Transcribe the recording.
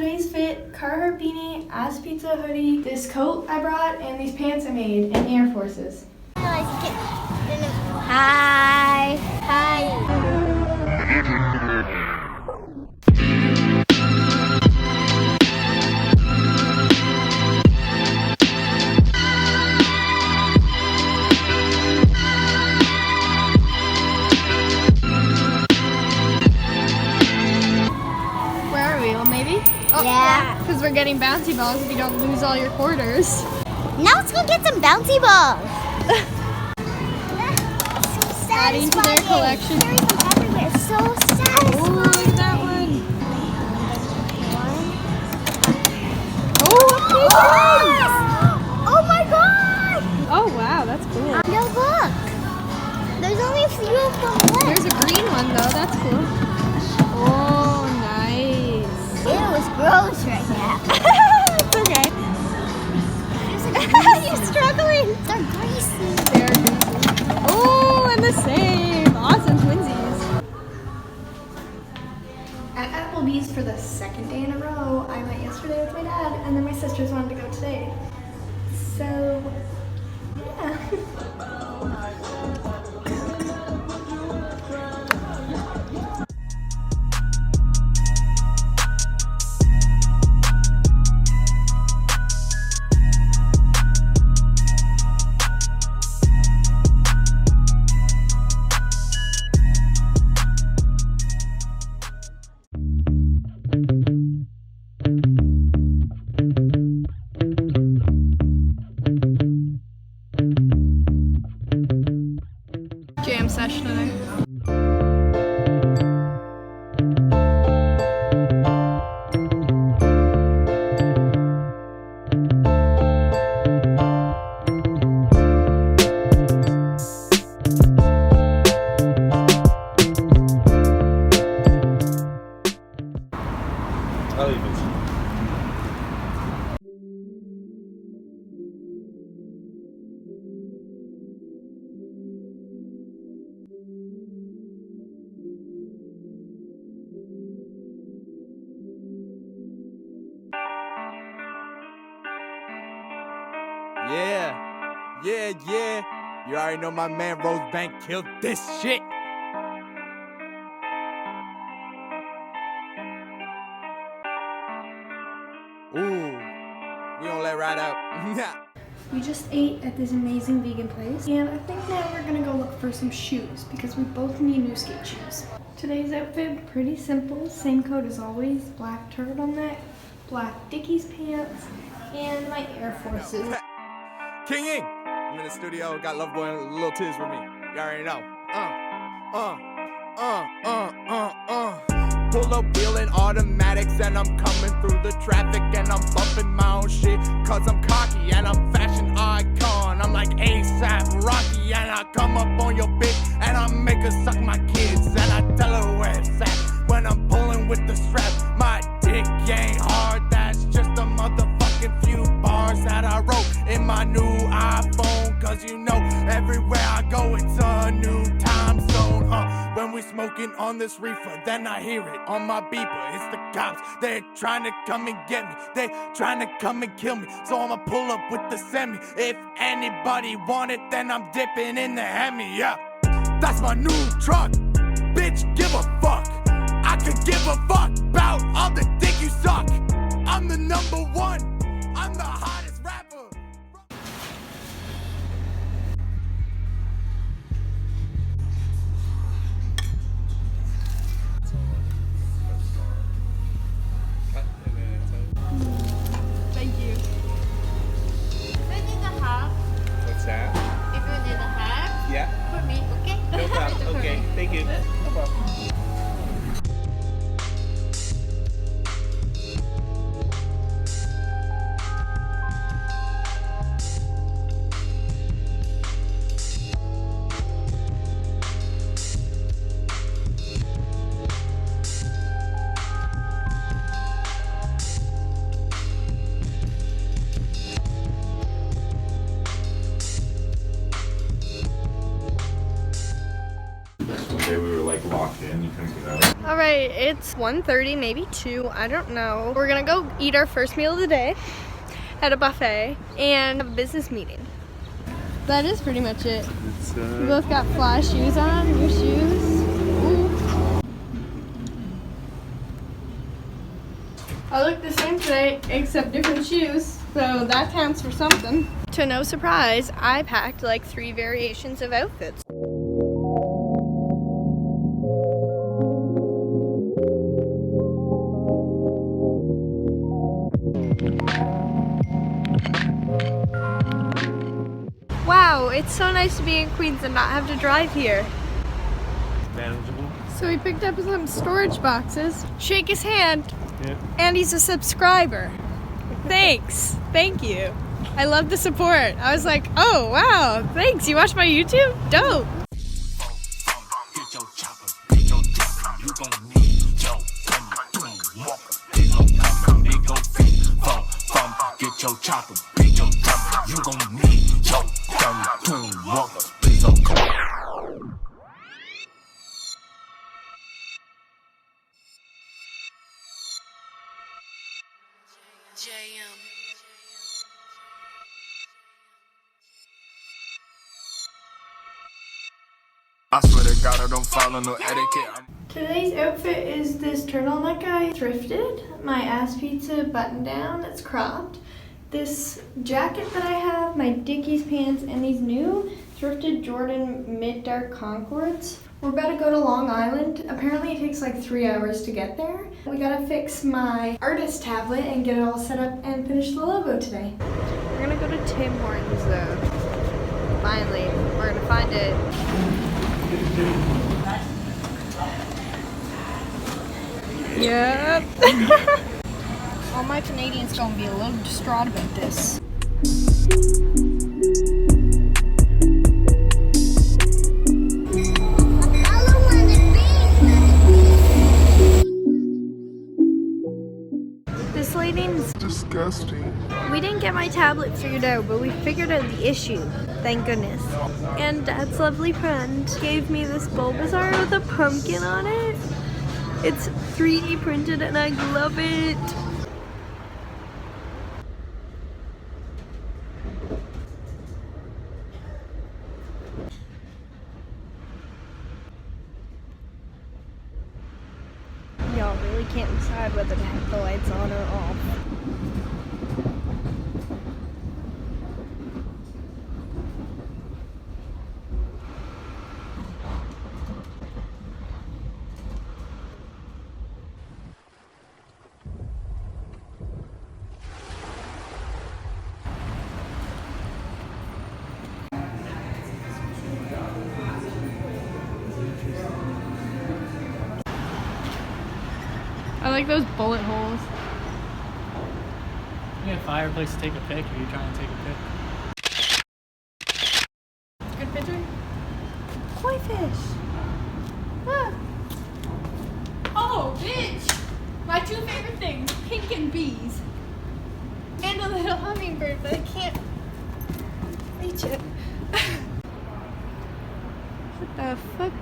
today's fit: Carhartt beanie, ass pizza hoodie, this coat I brought, and these pants I made, and Air Forces. Hi. Hi. Oh, yeah. Because we're getting bouncy balls if you don't lose all your quarters. Now let's go get some bouncy balls. So adding to their collection. Carry them everywhere. So satisfying. Oh, look at that one. Oh, oh my god! Oh wow, that's cool. No, look. There's only a few of them left. There's a green one though. That's cool. Oh, nice. It was gross right now. It's okay. You're struggling. They're greasy. They're greasy. Oh, and the same. Awesome twinsies. At Applebee's for the second day in a row. I went yesterday with my dad, and then my sisters wanted to go today. So, yeah. Jam session today. I'll leave it. Yeah. You already know my man Rosebank killed this shit. Ooh, we don't let right out. We just ate at this amazing vegan place, and I think now we're gonna go look for some shoes because we both need new skate shoes. Today's outfit, pretty simple, same coat as always, black turtleneck, black Dickies pants, and my Air Forces. King Ing, I'm in the studio, got love boy and little Tiz with me. You already know. Pull up wheeling automatics and I'm coming through the traffic and I'm bumping my own shit cause I'm cocky and I'm fashion icon. I'm like ASAP Rocky and I come up on your bitch and I make her suck my kids and I tell her where it's at when I'm pulling with the strap. My dick ain't hard, that's just a motherfucking few bars that I wrote in my new iPhone cause you know everywhere I go it's a new time zone. When we smoking on this reefer, then I hear it on my beeper. It's the cops, they're trying to come and get me. They trying to come and kill me, so I'ma pull up with the semi. If anybody want it, then I'm dipping in the Hemi, yeah. That's my new truck, bitch, give a fuck. I could give a fuck about all the dick you suck. I'm the #1, I'm the hottest rapper. Thank you. If you need a hug, What's that? if you need a hug, Yeah. for me, okay? No problem. Okay. Thank you. No problem. One day we were like locked in, you couldn't get out. All right, it's 1:30, maybe 2, I don't know. We're gonna go eat our first meal of the day at a buffet and have a business meeting. That is pretty much it. We both got fly shoes on, new shoes. Ooh. I look the same today, except different shoes, so that counts for something. To no surprise, I packed like 3 variations of outfits. Wow, it's so nice to be in Queens and not have to drive here. Manageable. So we picked up some storage boxes. Shake his hand. Yeah. And he's a subscriber. Thanks. Thank you. I love the support. I was like, oh wow, thanks. You watch my YouTube? Dope. I swear to God, I don't follow no etiquette. Today's outfit is this turtleneck I thrifted, my ass pizza button down that's cropped, this jacket that I have, my Dickies pants, and these new thrifted Jordan mid-dark Concords. We're about to go to Long Island. Apparently it takes like 3 hours to get there. We gotta fix my artist tablet and get it all set up and finish the logo today. We're gonna go to Tim Hortons though. Finally, we're gonna find it. Yep. All my Canadians gonna be a little distraught about this. This lighting's Disgusting. We didn't get my tablet figured out, but we figured out the issue. Thank goodness. And Dad's lovely friend gave me this Bulbasaur with a pumpkin on it. It's 3D printed and I love it. Y'all really can't decide whether to have the lights on or off. I like those bullet holes. You need a fireplace to take a pic if you're trying to take a pic. Good picture? Koi fish. Ah. Oh, bitch! My 2 favorite things, pink and bees. And a little hummingbird, but I can't reach it. What the fuck?